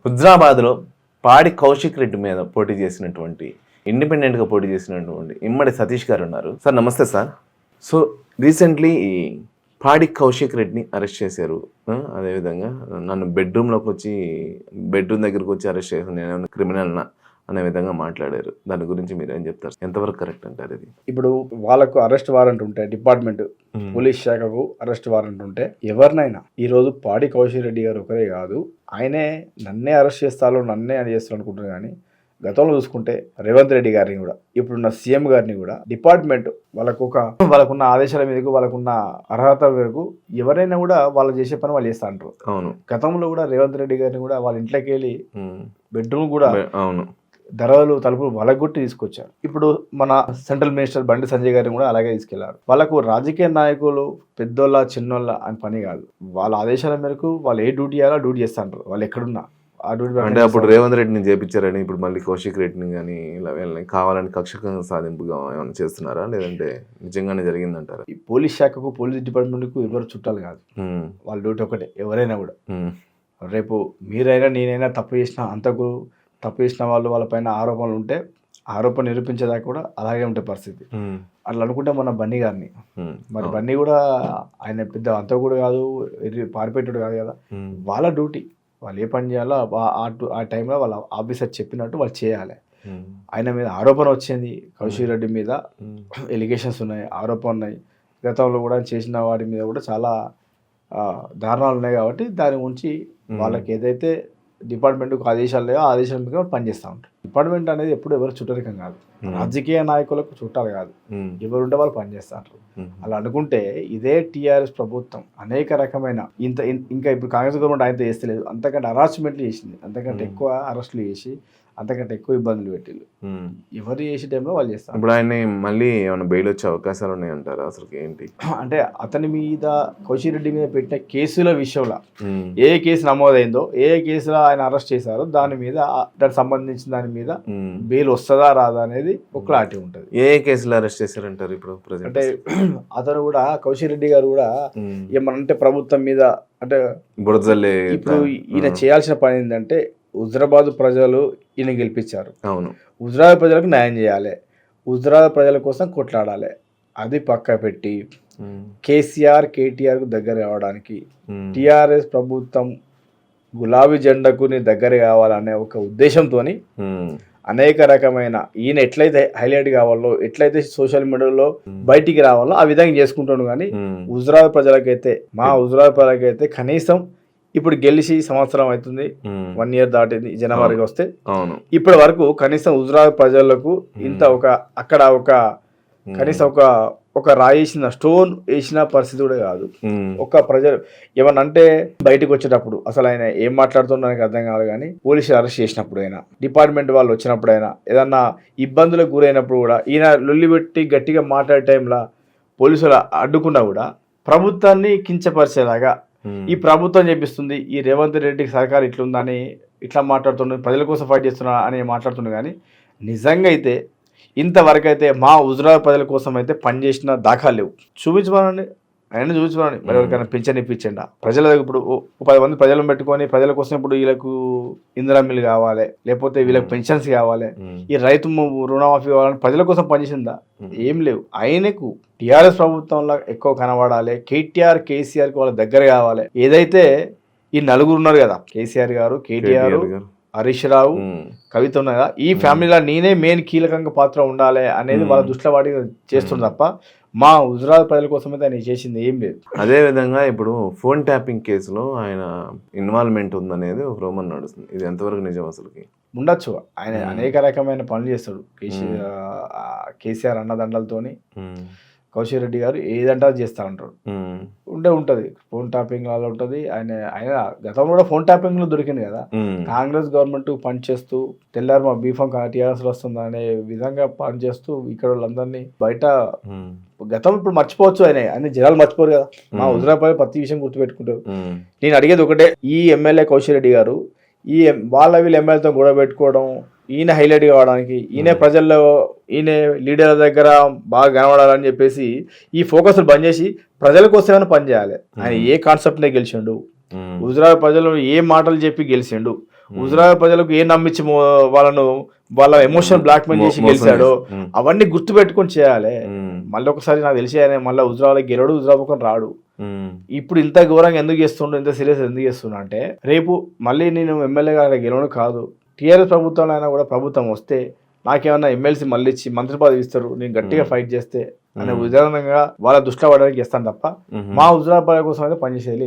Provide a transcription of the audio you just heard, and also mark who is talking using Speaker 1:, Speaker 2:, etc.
Speaker 1: హుజరాబాద్లో పాడి కౌశిక్ రెడ్డి మీద పోటీ చేసినటువంటి ఇండిపెండెంట్గా పోటీ చేసినటువంటి ఇమ్మడి సతీష్ గారు ఉన్నారు. సార్ నమస్తే సార్. సో రీసెంట్లీ పాడి కౌశిక్ రెడ్డిని అరెస్ట్ చేశారు. అదేవిధంగా నన్ను బెడ్రూమ్లోకి వచ్చి బెడ్రూమ్ దగ్గరకు వచ్చి అరెస్ట్ చేశాను, నేను క్రిమినల్నా అనే విధంగా మాట్లాడారు. దాని గురించి మీరు ఏం చెప్తారు? ఎంతవరకు కరెక్ట్ అంటారు ఇది?
Speaker 2: ఇప్పుడు వాళ్ళకు అరెస్ట్ వారెంట్ ఉంటే, డిపార్ట్మెంట్ పోలీస్ శాఖకు అరెస్ట్ వారెంట్ ఉంటే ఎవరినైనా ఈరోజు పాడి కౌశిక్ రెడ్డి గారు ఒకరే కాదు, ఆయనే నన్నే అరెస్ట్ చేస్తాలో నన్నే అని చేస్తాను అనుకుంటున్నారు. కానీ గతంలో చూసుకుంటే రేవంత్ రెడ్డి గారిని కూడా, ఇప్పుడున్న సీఎం గారిని కూడా డిపార్ట్మెంట్ వాళ్ళకున్న ఆదేశాల మీదకు, వాళ్ళకున్న అర్హత మేరకు ఎవరైనా కూడా వాళ్ళు చేసే పని వాళ్ళు చేస్తా అంటారు.
Speaker 1: అవును,
Speaker 2: గతంలో కూడా రేవంత్ రెడ్డి గారిని కూడా వాళ్ళ ఇంట్లోకి వెళ్ళి బెడ్రూమ్ కూడా
Speaker 1: అవును
Speaker 2: దర్వాజాలు తలుపులు వలగొట్టి తీసుకొచ్చారు. ఇప్పుడు మన సెంట్రల్ మినిస్టర్ బండి సంజయ్ గారిని కూడా అలాగే తీసుకెళ్లారు. వాళ్ళకు రాజకీయ నాయకులు పెద్దోళ్ళ చిన్నోళ్ళ అని పని కాదు, వాళ్ళ ఆదేశాల మేరకు వాళ్ళు ఏ డ్యూటీ చేయాలో డ్యూటీ చేస్తాంటారు. వాళ్ళు ఎక్కడున్నా ఆ డ్యూటీ. అంటే
Speaker 1: అప్పుడు రేవంత్ రెడ్డిని చేపించారని ఇప్పుడు మళ్ళీ కౌశిక్ రెడ్డిని కానీ ఇలా వీళ్ళని కావాలని కక్ష సాధింపుగా ఏమైనా చేస్తున్నారా, లేదంటే నిజంగానే జరిగిందంటారా?
Speaker 2: ఈ పోలీస్ శాఖకు, పోలీస్ డిపార్ట్మెంట్కు ఎవరు చుట్టాలు కాదు, వాళ్ళ డ్యూటీ ఒకటే. ఎవరైనా కూడా రేపు మీరైనా నేనైనా తప్పు చేసిన, అంతకు తప్పు చేసిన వాళ్ళు వాళ్ళపైన ఆరోపణలు ఉంటే ఆరోపణ నిరూపించేదాకా కూడా అలాగే ఉంటే పరిస్థితి. అట్లా అనుకుంటే మన బన్నీ గారిని, మరి బన్నీ కూడా ఆయన పెద్ద అంత కూడా కాదు, పారిపెట్టుడు కాదు కదా. వాళ్ళ డ్యూటీ వాళ్ళు ఏ పని చేయాలో ఆ టైంలో వాళ్ళ ఆఫీసర్ చెప్పినట్టు వాళ్ళు చేయాలి. ఆయన మీద ఆరోపణ వచ్చింది, కౌశిక్ రెడ్డి మీద ఎలిగేషన్స్ ఉన్నాయి, ఆరోపణ ఉన్నాయి. గతంలో కూడా చేసిన వాటి మీద కూడా చాలా దారుణాలు ఉన్నాయి. కాబట్టి దాని గురించి వాళ్ళకి ఏదైతే డిపార్ట్మెంట్కు ఆదేశాలు లేవో ఆదేశాల మీద పనిచేస్తూ ఉంటారు. డిపార్ట్మెంట్ అనేది ఎప్పుడు ఎవరు చుట్టరికం కాదు, రాజకీయ నాయకులకు చుట్టాలు కాదు, ఎవరుంటే వాళ్ళు పనిచేస్తారు. అలా అనుకుంటే ఇదే టీఆర్ఎస్ ప్రభుత్వం అనేక రకమైన ఇంకా ఇప్పుడు కాంగ్రెస్ గవర్నమెంట్ ఆయనతో చేస్తలేదు, అంతకంటే హరాస్మెంట్లు చేసింది, అంతకంటే ఎక్కువ అరెస్టులు చేసి అంతకంటే ఎక్కువ ఇబ్బందులు పెట్టిళ్ళు. ఎవరు చేసే టైంలో వాళ్ళు చేస్తారు.
Speaker 1: ఇప్పుడు ఆయన మళ్ళీ ఏమైనా బెయిల్ వచ్చే అవకాశాలు ఉన్నాయంటారా? అసలు ఏంటి
Speaker 2: అంటే అతని మీద, కౌశిక్ రెడ్డి మీద పెట్టిన కేసుల విషయంలో ఏ కేసు నమోదైందో, ఏ కేసులో ఆయన అరెస్ట్ చేశారో దాని మీద, దానికి సంబంధించిన దాని మీద బెయిల్ వస్తుందా రాదా అనేది ఒక క్లారిటీ ఉంటుంది.
Speaker 1: ఏ కేసులో అరెస్ట్ చేశారంటారు ఇప్పుడు ప్రెజెంట్?
Speaker 2: అంటే అతను కూడా, కౌశిక్ రెడ్డి గారు కూడా ఏమనంటే ప్రభుత్వం మీద అంటే
Speaker 1: బురదలే.
Speaker 2: ఇప్పుడు ఈయన చేయాల్సిన పని ఏంటంటే, హుజరాబాద్ ప్రజలు ఈయన గెలిపించారు.
Speaker 1: అవును,
Speaker 2: హుజరాబాద్ ప్రజలకు న్యాయం చేయాలి, హుజరాబాద్ ప్రజల కోసం కొట్లాడాలి. అది పక్క పెట్టి కేసీఆర్, కేటీఆర్కు దగ్గర కావడానికి, టీఆర్ఎస్ ప్రభుత్వం గులాబీ జెండాకు దగ్గర కావాలనే ఒక ఉద్దేశంతో అనేక రకమైన ఈయన ఎట్లయితే హైలైట్ కావాలో, ఎట్లయితే సోషల్ మీడియాలో బయటికి రావాలో ఆ విధంగా చేసుకుంటాను. కానీ హుజరాబాద్ ప్రజలకైతే, మా హుజరాబాద్ ప్రజలకైతే కనీసం ఇప్పుడు గెలిచి సంవత్సరం అవుతుంది, 1 year దాటింది జనవరికి వస్తే, ఇప్పటి వరకు కనీసం హుజరాబాద్ ప్రజలకు ఇంత అక్కడ కనీసం ఒక రాయేసిన స్టోన్ వేసిన పరిస్థితి కూడా కాదు. ఒక ప్రజలు ఏమనంటే బయటకు వచ్చేటప్పుడు అసలు ఆయన ఏం మాట్లాడుతున్నా నాకు అర్థం కాదు. కానీ పోలీసులు అరెస్ట్ చేసినప్పుడు అయినా, డిపార్ట్మెంట్ వాళ్ళు వచ్చినప్పుడు అయినా, ఏదన్నా ఇబ్బందులకు గురైనప్పుడు కూడా ఈయన లొల్లి పెట్టి గట్టిగా మాట్లాడే టైంలో పోలీసులు అడ్డుకున్నా కూడా ప్రభుత్వాన్ని కించపరిచేలాగా ఈ ప్రభుత్వం చేపిస్తుంది, ఈ రేవంత్ రెడ్డికి సర్కార్ ఇట్లుందని ఇట్లా మాట్లాడుతున్నారు, ప్రజల కోసం ఫైట్ చేస్తున్నా అని మాట్లాడుతున్నారు. కానీ నిజంగా అయితే ఇంతవరకు అయితే మా హుజరాబాద్ ప్రజల కోసం అయితే పనిచేసిన దాఖలు లేవు. చూపించమనండి, ఆయన చూపించమనండి. మరి ఎవరికైనా పింఛన్ ఇప్పించండి ప్రజల. ఇప్పుడు 10 మంది ప్రజలను పెట్టుకొని ప్రజల కోసం ఇప్పుడు వీళ్ళకు ఇందిరా మిల్ కావాలి, లేకపోతే వీళ్ళకి పెన్షన్స్ కావాలి, ఈ రైతు రుణమాఫీ కావాలని ప్రజల కోసం పనిచేసిందా? ఏం లేవు. ఆయనకు టీఆర్ఎస్ ప్రభుత్వంలో ఎక్కువ కనబడాలి, కేటీఆర్, కేసీఆర్కి వాళ్ళ దగ్గర కావాలి. ఏదైతే ఈ నలుగురు ఉన్నారు కదా, కేసీఆర్ గారు, కేటీఆర్, హరీష్ రావు, కవిత ఉన్నదా, ఈ ఫ్యామిలీలో నేనే మెయిన్ కీలకంగా పాత్ర ఉండాలి అనేది వాళ్ళ దృష్టిలో వాడి చేస్తుంది తప్ప మా హుజరాబాద్ ప్రజల కోసం అయితే ఆయన చేసింది ఏం లేదు.
Speaker 1: అదే విధంగా ఇప్పుడు ఫోన్ ట్యాపింగ్ కేసులో ఆయన ఇన్వాల్వ్మెంట్ ఉందనేది ఒక రూమర్ నడుస్తుంది. ఇది ఎంతవరకు నిజం? అసలుకి ఉండొచ్చు.
Speaker 2: ఆయన అనేక రకమైన పనులు చేస్తాడు. కేసీఆర్ అన్నదండలతోని కౌశిక్ రెడ్డి గారు ఏదంటే చేస్తూ ఉంటారు. ఉంటుంది ఫోన్ ట్యాపింగ్ అలా ఉంటుంది. ఆయన గతంలో కూడా ఫోన్ ట్యాపింగ్ లో దొరికింది కదా, కాంగ్రెస్ గవర్నమెంట్ పనిచేస్తూ తెల్లారు మా బీఫామ్ టీఆర్ఎస్ వస్తుంది అనే విధంగా పనిచేస్తూ ఇక్కడ వాళ్ళందరినీ బయట గతం ఇప్పుడు మర్చిపోవచ్చు. ఆయన జనాలు మర్చిపోరు కదా, మా హుజరాబాద్ ప్రతి విషయం గుర్తుపెట్టుకుంటారు. నేను అడిగేది ఒకటే, ఈ ఎమ్మెల్యే కౌశిక్ రెడ్డి గారు ఈ వీళ్ళ ఎమ్మెల్యేతో గొడవ పెట్టుకోవడం, ఈయన హైలైట్ కావడానికి, ఈయన ప్రజల్లో, ఈయన లీడర్ల దగ్గర బాగా కనబడాలని చెప్పేసి ఈ ఫోకస్ బంద్ చేసి ప్రజల కోసమైనా పనిచేయాలి. ఆయన ఏ కాన్సెప్ట్నే గెలిచిండు, హుజరాబాద్ ప్రజలు ఏ మాటలు చెప్పి గెలిచిండు, హుజరాబాద్ ప్రజలకు ఏం నమ్మించి వాళ్ళ ఎమోషనల్ బ్లాక్మెయిల్ చేసి గెలిచాడో అవన్నీ గుర్తు పెట్టుకొని చేయాలి. మళ్ళీ ఒకసారి నాకు తెలిసి ఆయన మళ్ళీ హుజరాబాద్ గెలవడు, హుజరాబాద్ రాడు. ఇప్పుడు ఇంత ఘోరంగా ఎందుకు చేస్తుండో, ఇంత సీరియస్ ఎందుకు చేస్తున్నా అంటే రేపు మళ్ళీ నేను ఎమ్మెల్యేగా గెలవను కాదు, టీఆర్ఎస్ ప్రభుత్వంలో అయినా కూడా ప్రభుత్వం వస్తే నాకేమన్నా ఎమ్మెల్సీ మళ్ళీ ఇచ్చి మంత్రి పదవి ఇస్తారు నేను గట్టిగా ఫైట్ చేస్తే అనే విధానంగా వాళ్ళ దృష్టిలో పడడానికి చేస్తాను తప్ప మా హుజరాబాద్ కోసం అయితే పనిచేసేది లేదు.